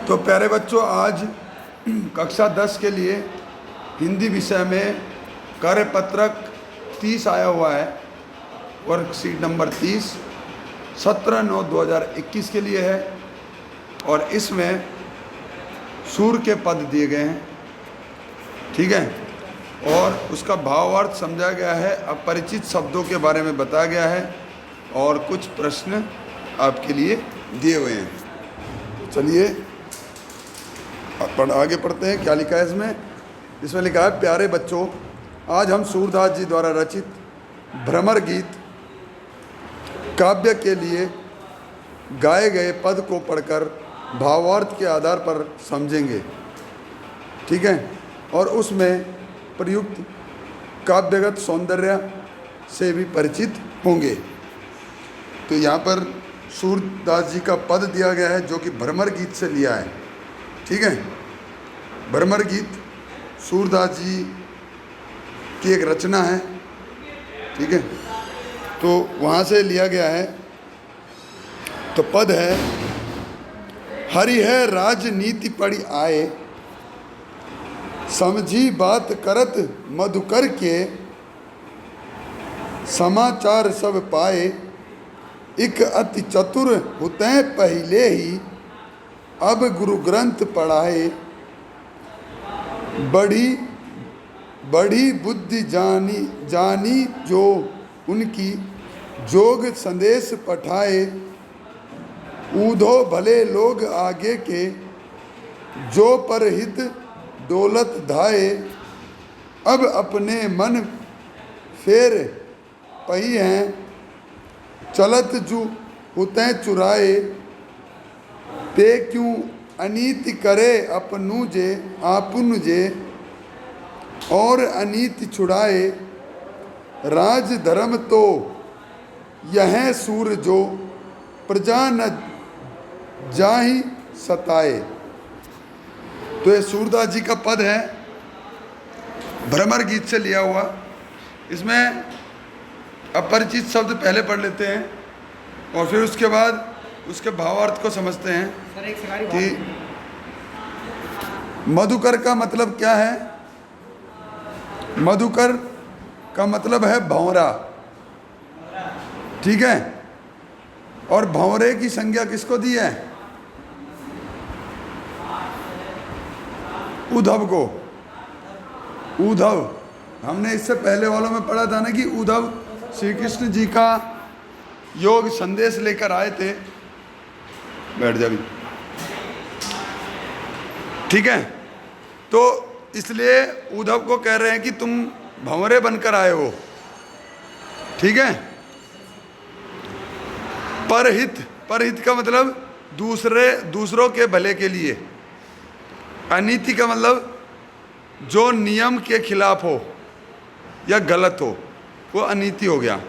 तो प्यारे बच्चों, आज कक्षा 10 के लिए हिंदी विषय में कार्यपत्रक 30 आया हुआ है। वर्कशीट नंबर 30 17/9/2021 के लिए है और इसमें सूर्य के पद दिए गए हैं, ठीक है, और उसका भावार्थ समझा गया है, अपरिचित शब्दों के बारे में बताया गया है और कुछ प्रश्न आपके लिए दिए हुए हैं। चलिए आगे पढ़ते हैं। क्या लिखा है इसमें लिखा है, प्यारे बच्चों, आज हम सूरदास जी द्वारा रचित भ्रमर गीत काव्य के लिए गाए गए पद को पढ़कर भावार्थ के आधार पर समझेंगे, ठीक है, और उसमें प्रयुक्त काव्यगत सौंदर्य से भी परिचित होंगे। तो यहाँ पर सूरदास जी का पद दिया गया है जो कि भ्रमर गीत से लिया है, ठीक है। भ्रमर गीत सूरदास जी की एक रचना है, ठीक है, तो वहाँ से लिया गया है। तो पद है, हरि है राजनीति पड़ी आए, समझी बात करत मधुकर के, समाचार सब पाए, एक अति चतुर होते पहले ही, अब गुरु ग्रंथ पढ़ाए, बड़ी बुद्धि जानी जो उनकी, जोग संदेश पठाए, ऊधो भले लोग आगे के, जो परहित दौलत धाए, अब अपने मन फेर पही हैं, चलत जू होते चुराए, ते क्यों अनीति करे अपनु जे, और अनीति छुड़ाए, राज धर्म तो यह सूर जो, प्रजा न जाहि सताए। तो ये सूरदास जी का पद है, भ्रमर गीत से लिया हुआ। इसमें अपरिचित शब्द पहले पढ़ लेते हैं और फिर उसके बाद उसके भावार्थ को समझते हैं कि मधुकर का मतलब क्या है। मधुकर का मतलब है भंवरा, ठीक है, और भंवरे की संज्ञा किसको दी है? उद्धव को। उद्धव, हमने इससे पहले वालों में पढ़ा था ना कि उद्धव श्री कृष्ण जी का योग संदेश लेकर आए थे। बैठ जा भी, ठीक है। तो इसलिए उद्धव को कह रहे हैं कि तुम भंवरे बनकर आए हो, ठीक है। परहित का मतलब दूसरों के भले के लिए। अनीति का मतलब जो नियम के खिलाफ हो या गलत हो, वो अनीति हो गया।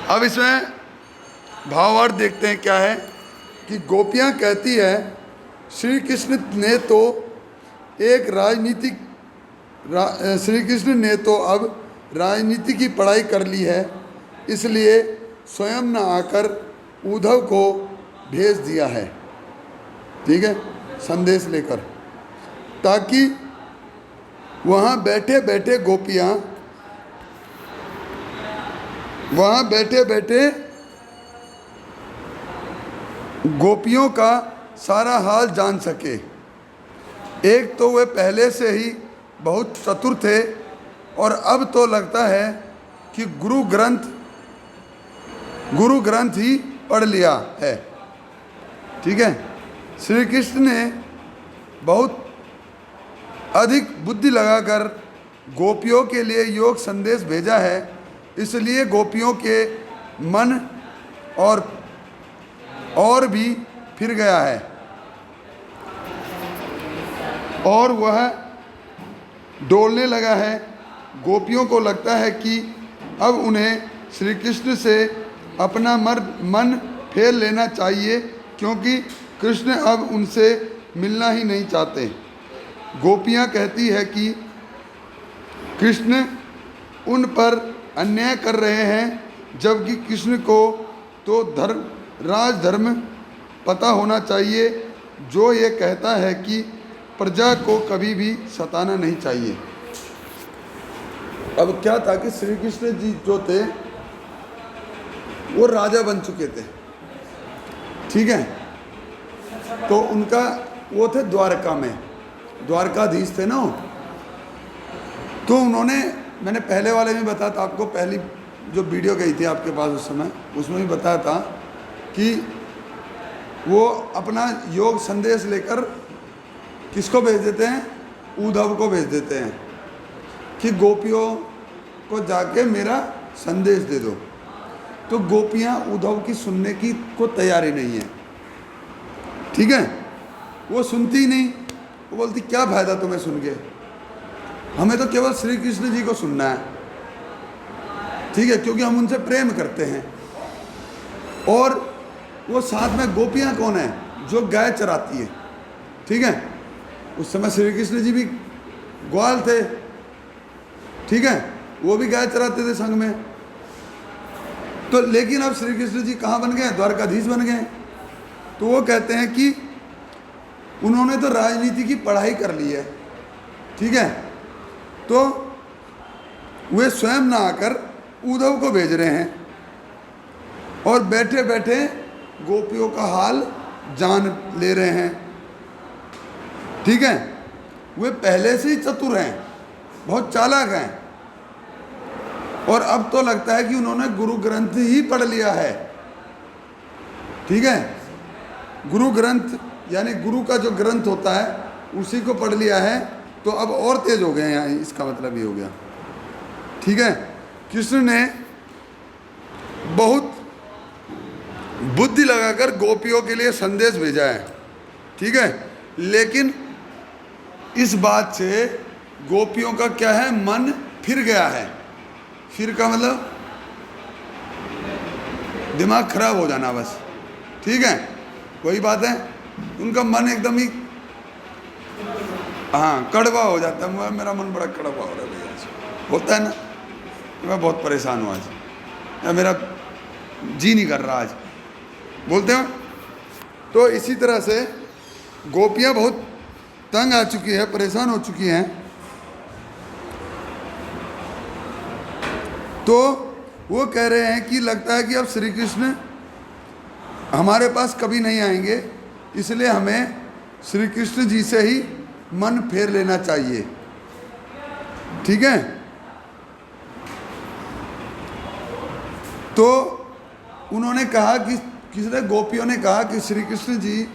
अब इसमें भावार्थ देखते हैं क्या है कि गोपियाँ कहती है, श्री कृष्ण ने तो अब राजनीति की पढ़ाई कर ली है, इसलिए स्वयं न आकर उद्धव को भेज दिया है, ठीक है, संदेश लेकर, ताकि वहाँ बैठे बैठे गोपियों का सारा हाल जान सके। एक तो वे पहले से ही बहुत चतुर थे और अब तो लगता है कि गुरु ग्रंथ ही पढ़ लिया है, ठीक है। श्री कृष्ण ने बहुत अधिक बुद्धि लगाकर गोपियों के लिए योग संदेश भेजा है, इसलिए गोपियों के मन और भी फिर गया है और वह डोलने लगा है। गोपियों को लगता है कि अब उन्हें श्री कृष्ण से अपना मन फेर लेना चाहिए, क्योंकि कृष्ण अब उनसे मिलना ही नहीं चाहते। गोपियाँ कहती है कि कृष्ण उन पर अन्याय कर रहे हैं, जबकि कृष्ण को तो राजधर्म पता होना चाहिए जो ये कहता है कि प्रजा को कभी भी सताना नहीं चाहिए। अब क्या था कि श्री कृष्ण जी जो थे वो राजा बन चुके थे, ठीक है, तो उनका वो थे द्वारका में, द्वारकाधीश थे ना। तो उन्होंने, मैंने पहले वाले में बताया था आपको, पहली जो वीडियो गई थी आपके पास उस समय, उसमें भी बताया था कि वो अपना योग संदेश लेकर किसको भेज देते हैं, उद्धव को भेज देते हैं कि गोपियों को जाके मेरा संदेश दे दो। तो गोपियाँ उद्धव की सुनने की को तैयारी नहीं है, ठीक है, वो सुनती ही नहीं। वो बोलती क्या फ़ायदा तुम्हें सुन के, हमें तो केवल श्री कृष्ण जी को सुनना है, ठीक है, क्योंकि हम उनसे प्रेम करते हैं। और वो साथ में गोपियाँ कौन है, जो गाय चराती है, ठीक है। उस समय श्री कृष्ण जी भी ग्वाल थे, ठीक है, वो भी गाय चराते थे संग में। तो लेकिन अब श्री कृष्ण जी कहाँ बन गए, द्वारकाधीश बन गए। तो वो कहते हैं कि उन्होंने तो राजनीति की पढ़ाई कर ली है, ठीक है, तो वे स्वयं ना आकर उद्धव को भेज रहे हैं और बैठे बैठे गोपियों का हाल जान ले रहे हैं, ठीक है। वे पहले से ही चतुर हैं, बहुत चालाक हैं, और अब तो लगता है कि उन्होंने गुरु ग्रंथ ही पढ़ लिया है, ठीक है। गुरु ग्रंथ यानी गुरु का जो ग्रंथ होता है उसी को पढ़ लिया है, तो अब और तेज हो गए हैं, यहाँ इसका मतलब ये हो गया, ठीक है। कृष्ण ने बहुत बुद्धि लगाकर गोपियों के लिए संदेश भेजा है, ठीक है, लेकिन इस बात से गोपियों का क्या है, मन फिर गया है। फिर का मतलब दिमाग खराब हो जाना बस, ठीक है, वही बात है। उनका मन एकदम ही हाँ कड़वा हो जाता है। मेरा मन बड़ा कड़वा हो रहा है भैया, होता है ना, मैं बहुत परेशान हूँ आज, या मेरा जी नहीं कर रहा आज, बोलते हो। तो इसी तरह से गोपियाँ बहुत तंग आ चुकी है, परेशान हो चुकी हैं। तो वो कह रहे हैं कि लगता है कि अब श्री कृष्ण हमारे पास कभी नहीं आएंगे, इसलिए हमें श्री कृष्ण जी से ही मन फेर लेना चाहिए, ठीक है। तो उन्होंने कहा कि किसी गोपियों ने कहा कि श्री कृष्ण जी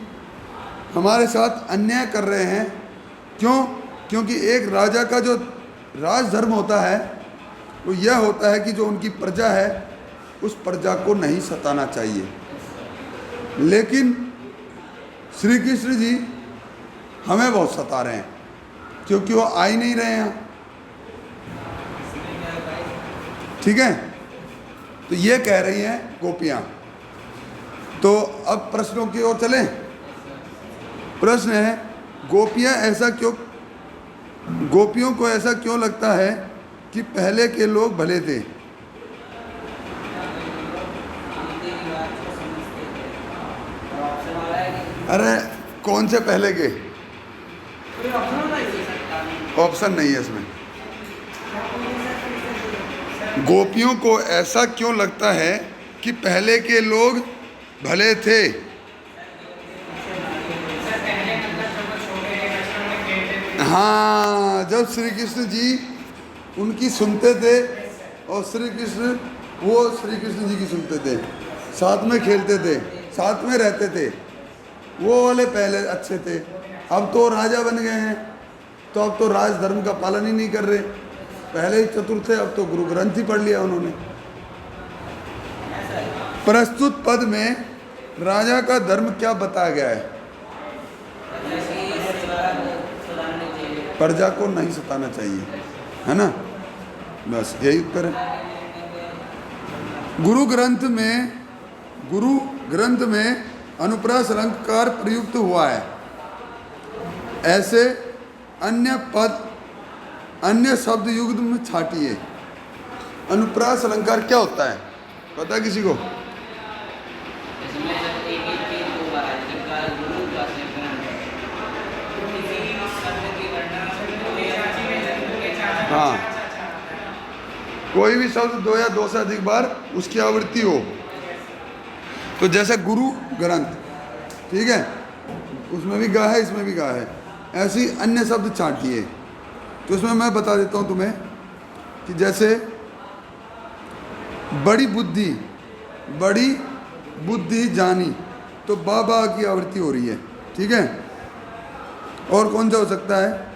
हमारे साथ अन्याय कर रहे हैं। क्यों? क्योंकि एक राजा का जो राजधर्म होता है वो यह होता है कि जो उनकी प्रजा है उस प्रजा को नहीं सताना चाहिए, लेकिन श्री कृष्ण जी हमें बहुत सता रहे हैं क्योंकि वो आ ही नहीं रहे हैं, ठीक है। तो ये कह रही हैं गोपियाँ। तो अब प्रश्नों की ओर चलें। प्रश्न है, गोपियों को ऐसा क्यों लगता है कि पहले के लोग भले थे? अरे कौन से पहले के? ऑप्शन नहीं है इसमें। गोपियों को ऐसा क्यों लगता है कि पहले के लोग भले थे? हाँ, जब श्री कृष्ण जी उनकी सुनते थे और श्री कृष्ण जी की सुनते थे, साथ में खेलते थे, साथ में रहते थे, वो वाले पहले अच्छे थे। अब तो राजा बन गए हैं तो अब तो राजधर्म का पालन ही नहीं कर रहे। पहले ही चतुर थे, अब तो गुरु ग्रंथ ही पढ़ लिया उन्होंने। प्रस्तुत पद में राजा का धर्म क्या बताया गया है? प्रजा को नहीं सताना चाहिए, है ना, बस यही उत्तर है। गुरु ग्रंथ में अनुप्रास अलंकार प्रयुक्त हुआ है। ऐसे अन्य शब्द युग्म में छाटिए। अनुप्रास अलंकार क्या होता है, पता है किसी को? कोई भी शब्द 2 या 2 से अधिक बार उसकी आवृत्ति हो, तो जैसे गुरु ग्रंथ, ठीक है, उसमें भी गा है, इसमें भी गा है, ऐसी अन्य शब्द छांटिए। तो इसमें मैं बता देता हूँ तुम्हें कि जैसे बड़ी बुद्धि जानी, तो बाबा की आवृत्ति हो रही है, ठीक है। और कौन सा हो सकता है?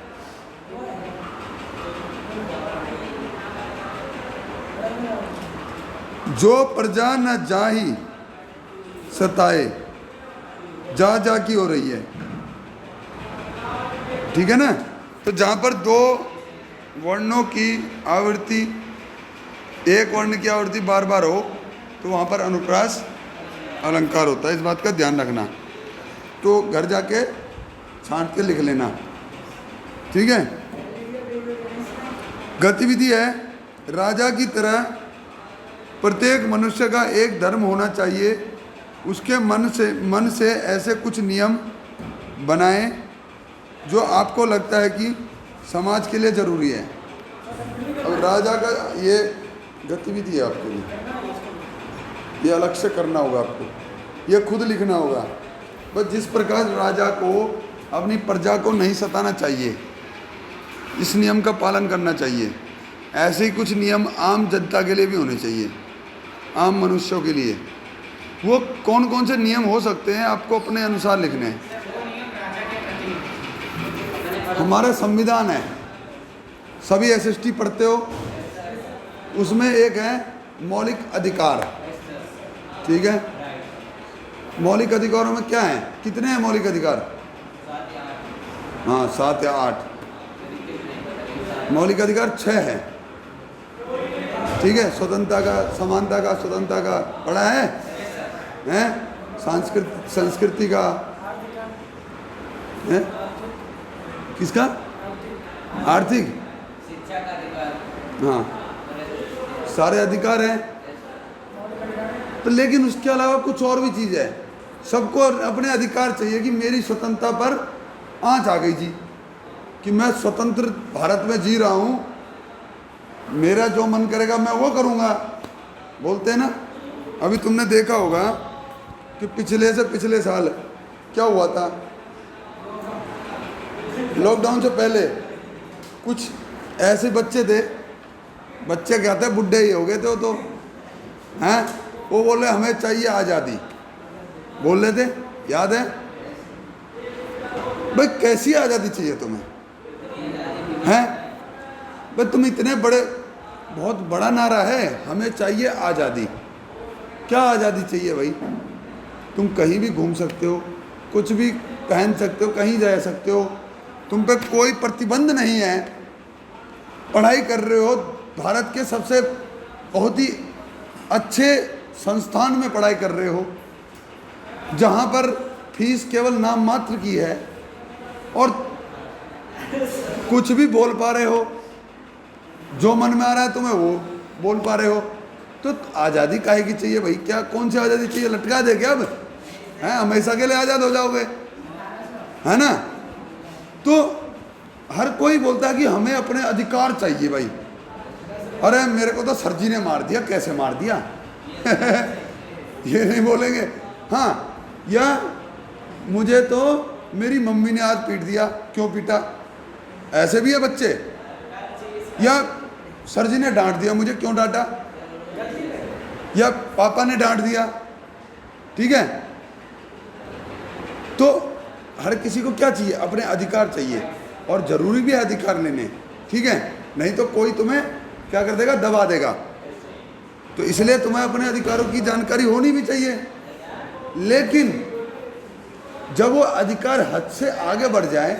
जो प्रजा न जाही सताए, जा की हो रही है, ठीक है ना। तो जहां पर 2 वर्णों की आवृत्ति, एक वर्ण की आवृत्ति बार बार हो, तो वहां पर अनुप्रास अलंकार होता है। इस बात का ध्यान रखना। तो घर जाके छांट के लिख लेना, ठीक है। गतिविधि है, राजा की तरह प्रत्येक मनुष्य का एक धर्म होना चाहिए। उसके मन से ऐसे कुछ नियम बनाएं जो आपको लगता है कि समाज के लिए ज़रूरी है। अब राजा का ये गतिविधि है आपके लिए, ये अलग से करना होगा आपको, ये खुद लिखना होगा। बस जिस प्रकार राजा को अपनी प्रजा को नहीं सताना चाहिए, इस नियम का पालन करना चाहिए, ऐसे ही कुछ नियम आम जनता के लिए भी होने चाहिए, आम मनुष्यों के लिए। वो कौन कौन से नियम हो सकते हैं, आपको अपने अनुसार लिखने हैं। हमारा संविधान है, सभी एसएसटी पढ़ते हो, उसमें एक है मौलिक अधिकार, ठीक है। मौलिक अधिकारों में क्या है, कितने हैं मौलिक अधिकार? हाँ, 7 या 8। मौलिक अधिकार 6 है, ठीक है। स्वतंत्रता का, समानता का, स्वतंत्रता का पढ़ा है, हैं? संस्कृति का है, किसका? आर्थिक, शिक्षा का अधिकार, हाँ, सारे अधिकार हैं। तो लेकिन उसके अलावा कुछ और भी चीज़ है। सबको अपने अधिकार चाहिए कि मेरी स्वतंत्रता पर आँच आ गई जी, कि मैं स्वतंत्र भारत में जी रहा हूँ, मेरा जो मन करेगा मैं वो करूँगा, बोलते हैं ना। अभी तुमने देखा होगा कि पिछले साल क्या हुआ था, लॉकडाउन से पहले कुछ ऐसे बच्चे थे, बच्चे क्या थे, बुढ़े ही हो गए थे वो तो, हैं, वो बोले हमें चाहिए आज़ादी, बोल रहे थे, याद है भाई? कैसी आज़ादी चाहिए तुम्हें, हैं भाई? तुम इतने बड़े, बहुत बड़ा नारा है, हमें चाहिए आज़ादी। क्या आज़ादी चाहिए भाई? तुम कहीं भी घूम सकते हो, कुछ भी पहन सकते हो, कहीं जा सकते हो, तुम पे कोई प्रतिबंध नहीं है। पढ़ाई कर रहे हो, भारत के सबसे बहुत ही अच्छे संस्थान में पढ़ाई कर रहे हो, जहाँ पर फीस केवल नाम मात्र की है, और कुछ भी बोल पा रहे हो, जो मन में आ रहा है तुम्हें वो बोल पा रहे हो। तो आज़ादी काहे की चाहिए भाई? क्या कौन सी आज़ादी चाहिए? लटका दे क्या अब, हैं? हमेशा के लिए आज़ाद हो जाओगे, है ना। तो हर कोई बोलता है कि हमें अपने अधिकार चाहिए भाई। अरे मेरे को तो सर जी ने मार दिया, कैसे मार दिया ये नहीं बोलेंगे। हाँ, या मुझे तो मेरी मम्मी ने आज पीट दिया, क्यों पीटा? ऐसे भी है बच्चे। या सर जी ने डांट दिया मुझे, क्यों डांटा? या पापा ने डांट दिया, ठीक है। तो हर किसी को क्या चाहिए? अपने अधिकार चाहिए, और ज़रूरी भी है अधिकार लेने, ठीक है। नहीं तो कोई तुम्हें क्या कर देगा, दबा देगा। तो इसलिए तुम्हें अपने अधिकारों की जानकारी होनी भी चाहिए। लेकिन जब वो अधिकार हद से आगे बढ़ जाए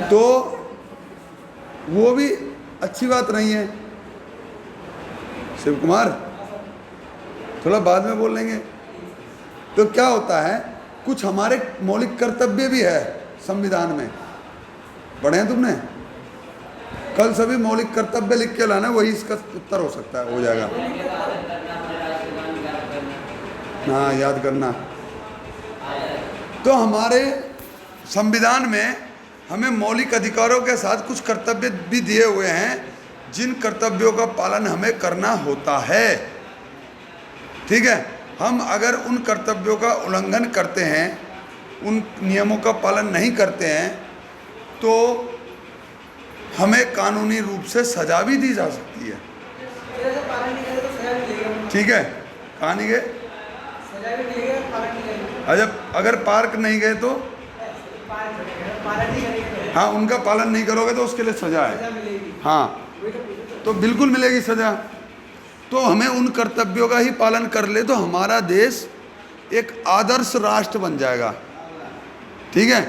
तो वो भी अच्छी बात नहीं है। शिव कुमार, थोड़ा बाद में बोल लेंगे। तो क्या होता है, कुछ हमारे मौलिक कर्तव्य भी है संविधान में, पढ़े हैं तुमने? कल सभी मौलिक कर्तव्य लिख के लाना, वही इसका उत्तर हो सकता है, हो जाएगा। हाँ, याद करना। तो हमारे संविधान में हमें मौलिक अधिकारों के साथ कुछ कर्तव्य भी दिए हुए हैं, जिन कर्तव्यों का पालन हमें करना होता है। ठीक है, हम अगर उन कर्तव्यों का उल्लंघन करते हैं, उन नियमों का पालन नहीं करते हैं, तो हमें कानूनी रूप से सजा भी दी जा सकती है। ठीक है, कहाँ नहीं गए? अगर पार्क नहीं गए तो हाँ, उनका पालन नहीं करोगे तो उसके लिए सजा है। हाँ, तो बिल्कुल मिलेगी सजा। तो हमें उन कर्तव्यों का ही पालन कर ले तो हमारा देश एक आदर्श राष्ट्र बन जाएगा। ठीक है,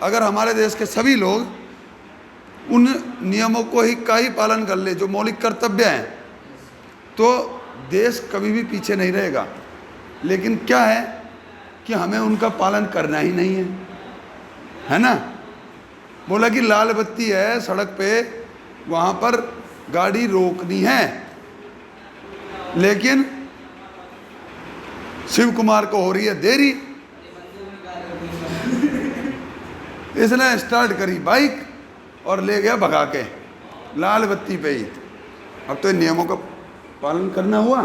अगर हमारे देश के सभी लोग उन नियमों को का ही पालन कर ले जो मौलिक कर्तव्य हैं, तो देश कभी भी पीछे नहीं रहेगा। लेकिन क्या है कि हमें उनका पालन करना ही नहीं है ना। बोला कि लाल बत्ती है सड़क पे, वहाँ पर गाड़ी रोकनी है, लेकिन शिव कुमार को हो रही है देरी, इसने स्टार्ट करी बाइक और ले गया भगा के लाल बत्ती पे ही। अब तो इन नियमों का पालन करना हुआ।